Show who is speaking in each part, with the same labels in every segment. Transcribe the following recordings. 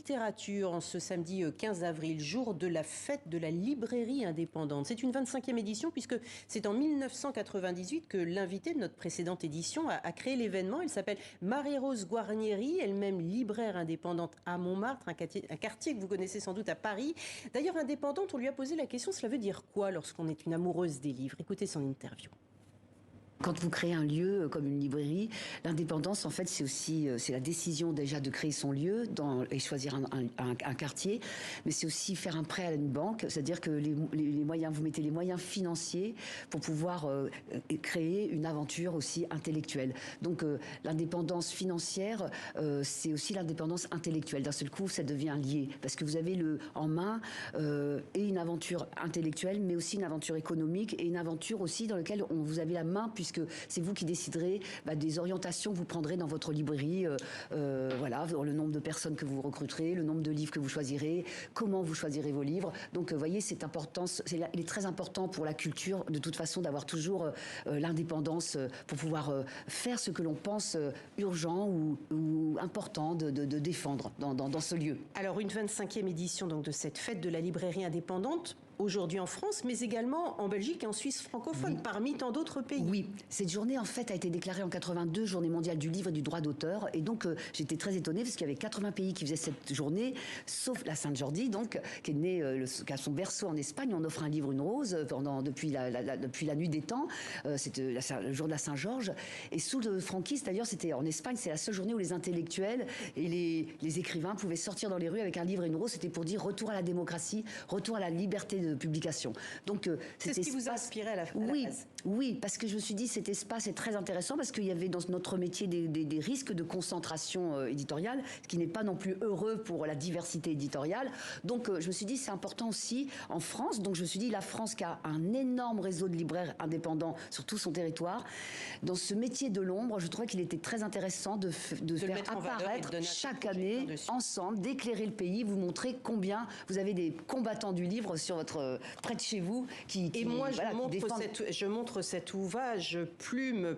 Speaker 1: littérature en ce samedi 15 avril, jour de la fête de la librairie indépendante. C'est une 25e édition puisque c'est en 1998 que l'invité de notre précédente édition a créé l'événement. Elle s'appelle Marie-Rose Guarnieri, elle-même libraire indépendante à Montmartre, un quartier que vous connaissez sans doute à Paris. D'ailleurs, indépendante, on lui a posé la question, cela veut dire quoi lorsqu'on est une amoureuse des livres? Écoutez son interview.
Speaker 2: Quand vous créez un lieu comme une librairie, l'indépendance, en fait, c'est aussi c'est la décision déjà de créer son lieu et choisir un quartier, mais c'est aussi faire un prêt à une banque, c'est-à-dire que les moyens, vous mettez les moyens financiers pour pouvoir créer une aventure aussi intellectuelle. Donc l'indépendance financière, c'est aussi l'indépendance intellectuelle. D'un seul coup, ça devient lié, parce que vous avez en main et une aventure intellectuelle, mais aussi une aventure économique et une aventure aussi dans laquelle vous avez la main, puisque c'est vous qui déciderez des orientations que vous prendrez dans votre librairie, voilà, le nombre de personnes que vous recruterez, le nombre de livres que vous choisirez, comment vous choisirez vos livres. Donc, vous voyez, il est très important pour la culture, de toute façon, d'avoir toujours l'indépendance pour pouvoir faire ce que l'on pense urgent ou important de défendre dans ce lieu.
Speaker 1: Alors, une 25e édition donc, de cette fête de la librairie indépendante, aujourd'hui en France, mais également en Belgique et en Suisse francophone, parmi tant d'autres pays.
Speaker 2: Oui, cette journée, en fait, a été déclarée en 82, Journée mondiale du livre et du droit d'auteur. Et donc, j'étais très étonnée parce qu'il y avait 80 pays qui faisaient cette journée, sauf la Sainte-Geordie, donc, qui est née, qui a son berceau en Espagne. On offre un livre, une rose, depuis la nuit des temps. C'était le jour de la Saint-Georges. Et sous le franquisme, d'ailleurs, c'était en Espagne, c'est la seule journée où les intellectuels et les écrivains pouvaient sortir dans les rues avec un livre et une rose. C'était pour dire retour à la démocratie, retour à la liberté de publication. Donc,
Speaker 1: c'est ce qui vous a inspiré à la base.
Speaker 2: Oui, parce que je me suis dit cet espace est très intéressant parce qu'il y avait dans notre métier des risques de concentration éditoriale, ce qui n'est pas non plus heureux pour la diversité éditoriale. Donc, je me suis dit c'est important aussi en France. Donc, je me suis dit la France qui a un énorme réseau de libraires indépendants sur tout son territoire. Dans ce métier de l'ombre, je trouvais qu'il était très intéressant de faire apparaître chaque année ensemble, d'éclairer le pays, vous montrer combien vous avez des combattants du livre sur près de chez vous
Speaker 1: et moi, je montre cet ouvrage plume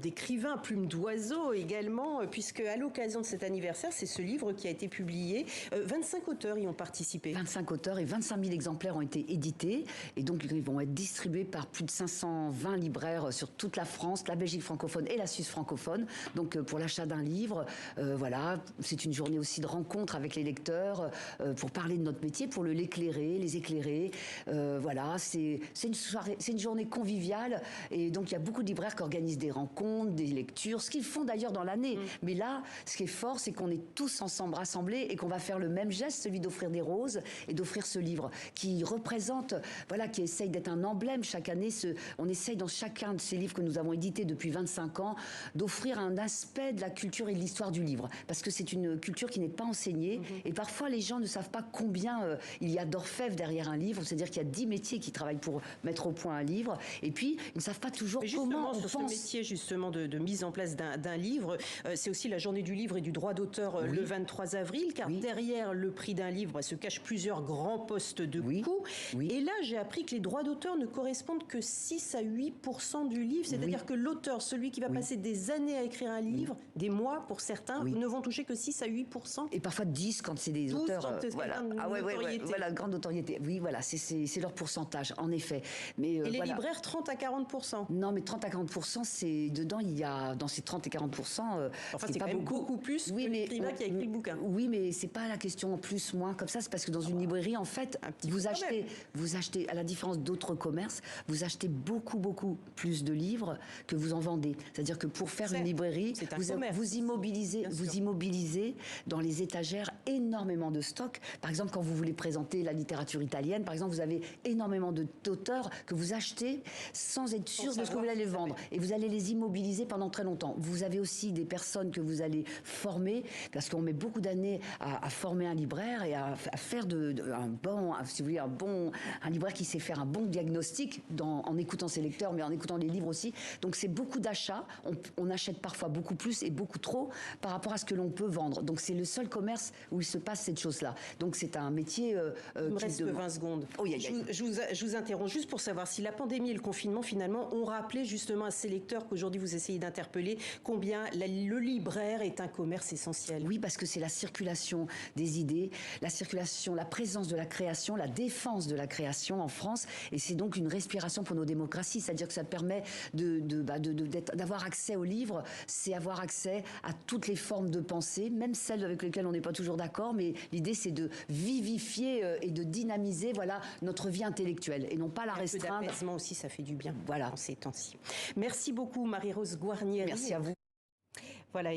Speaker 1: d'écrivain, plume d'oiseau également, puisque à l'occasion de cet anniversaire, c'est ce livre qui a été publié. 25 auteurs y ont participé.
Speaker 2: 25 auteurs et 25 000 exemplaires ont été édités. Et donc, ils vont être distribués par plus de 520 libraires sur toute la France, la Belgique francophone et la Suisse francophone. Donc, pour l'achat d'un livre, voilà, c'est une journée aussi de rencontre avec les lecteurs, pour parler de notre métier, pour l'éclairer, les éclairer. Voilà, c'est une journée conviviale. Et donc, il y a beaucoup de libraires qui organisent des rencontres, des lectures, ce qu'ils font d'ailleurs dans l'année. Mais là, ce qui est fort, c'est qu'on est tous ensemble rassemblés et qu'on va faire le même geste, celui d'offrir des roses et d'offrir ce livre qui représente, voilà, qui essaye d'être un emblème chaque année. On essaye dans chacun de ces livres que nous avons édités depuis 25 ans d'offrir un aspect de la culture et de l'histoire du livre. Parce que c'est une culture qui n'est pas enseignée. Et parfois, les gens ne savent pas combien il y a d'orfèvres derrière un livre. C'est-à-dire qu'il y a 10 métiers qui travaillent pour mettre au point un livre. Et puis, ils ne savent pas toujours comment on
Speaker 1: pense. Ce métier justement de mise en place d'un livre, c'est aussi la journée du livre et du droit d'auteur le 23 avril, car derrière le prix d'un livre se cachent plusieurs grands postes de coût. Et là, j'ai appris que les droits d'auteur ne correspondent que 6 à 8% du livre, c'est-à-dire que l'auteur, celui qui va passer des années à écrire un livre, des mois pour certains, ne vont toucher que 6 à 8%.
Speaker 2: Et parfois 10 quand c'est des auteurs. Voilà, grande notoriété. Oui, voilà, c'est leur pourcentage, en effet. Mais,
Speaker 1: et les libraires, 30 à 40%.
Speaker 2: Non, mais 30 à 40%, c'est dedans, il y a dans ces 30 et 40%.
Speaker 1: Enfin, c'est pas quand même beaucoup plus que l'écrivain qui a écrit le bouquin.
Speaker 2: Oui, mais c'est pas la question plus, moins, comme ça. C'est parce que dans une librairie, en fait, vous achetez, à la différence d'autres commerces, vous achetez beaucoup plus de livres que vous en vendez. C'est-à-dire que pour faire une librairie, vous immobilisez dans les étagères énormément de stocks. Par exemple, quand vous voulez présenter la littérature italienne, par exemple, vous avez énormément d'auteurs que vous achetez sans être sûr de ce que vous allez vendre. Et vous allez les immobiliser pendant très longtemps. Vous avez aussi des personnes que vous allez former, parce qu'on met beaucoup d'années à former un libraire et à faire un libraire qui sait faire un bon diagnostic en écoutant ses lecteurs, mais en écoutant les livres aussi. Donc c'est beaucoup d'achats. On achète parfois beaucoup plus et beaucoup trop par rapport à ce que l'on peut vendre. Donc c'est le seul commerce où il se passe cette chose-là. Donc c'est un métier...
Speaker 1: il me reste 20 secondes. Je vous interromps juste pour savoir si la pandémie et le confinement, finalement, ont rappelé justement à ces lecteurs qu'aujourd'hui vous essayez d'interpeller combien le libraire est un commerce essentiel.
Speaker 2: Oui, parce que c'est la circulation des idées, la circulation, la présence de la création, la défense de la création en France, et c'est donc une respiration pour nos démocraties, c'est-à-dire que ça permet d'avoir accès aux livres, c'est avoir accès à toutes les formes de pensée, même celles avec lesquelles on n'est pas toujours d'accord, mais l'idée c'est de vivifier et de dynamiser, voilà, notre vie intellectuelle et non pas la restreindre.
Speaker 1: Un peu d'apaisement aussi, ça fait du bien.
Speaker 2: Voilà.
Speaker 1: En ces temps-ci. Merci beaucoup Marie-Rose Guarnieri.
Speaker 2: Merci à vous.
Speaker 1: Voilà.